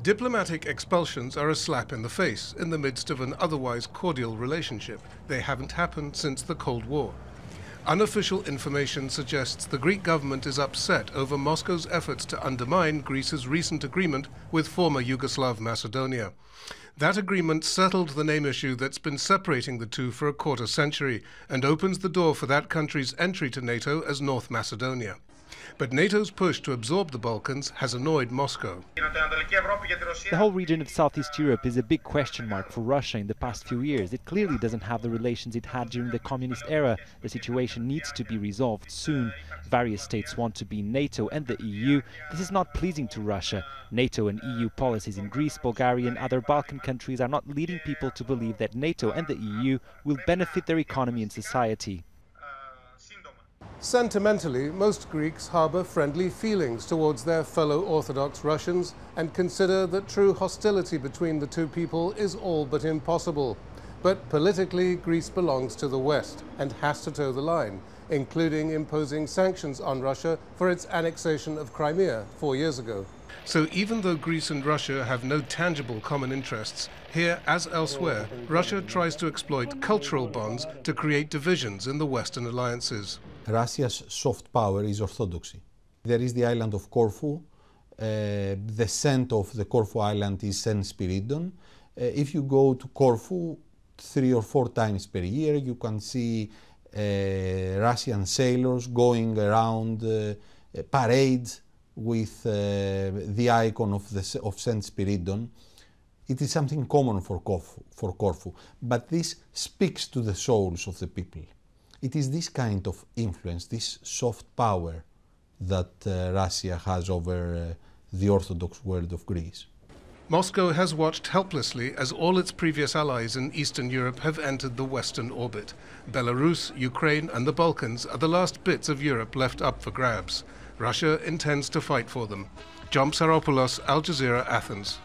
Diplomatic expulsions are a slap in the face in the midst of an otherwise cordial relationship. They haven't happened since the Cold War. Unofficial information suggests the Greek government is upset over Moscow's efforts to undermine Greece's recent agreement with former Yugoslav Macedonia. That agreement settled the name issue that's been separating the two for a quarter century and opens the door for that country's entry to NATO as North Macedonia. But NATO's push to absorb the Balkans has annoyed Moscow. The whole region of Southeast Europe is a big question mark for Russia in the past few years. It clearly doesn't have the relations it had during the communist era. The situation needs to be resolved soon. Various states want to be in NATO and the EU. This is not pleasing to Russia. NATO and EU policies in Greece, Bulgaria and other Balkan countries are not leading people to believe that NATO and the EU will benefit their economy and society. Sentimentally, most Greeks harbour friendly feelings towards their fellow Orthodox Russians and consider that true hostility between the two people is all but impossible. But politically, Greece belongs to the West and has to toe the line, including imposing sanctions on Russia for its annexation of Crimea 4 years ago. So even though Greece and Russia have no tangible common interests, here, as elsewhere, Russia tries to exploit cultural bonds to create divisions in the Western alliances. Russia's soft power is orthodoxy. There is the island of Corfu. The center of the Corfu island is St. Spiridon. If you go to Corfu 3 or 4 times per year, you can see Russian sailors going around parades with the icon of St. Spiridon. It is something common for Corfu, but this speaks to the souls of the people. It is this kind of influence, this soft power that Russia has over the Orthodox world of Greece. Moscow has watched helplessly as all its previous allies in Eastern Europe have entered the Western orbit. Belarus, Ukraine and the Balkans are the last bits of Europe left up for grabs. Russia intends to fight for them. Psaropoulos, Al Jazeera, Athens.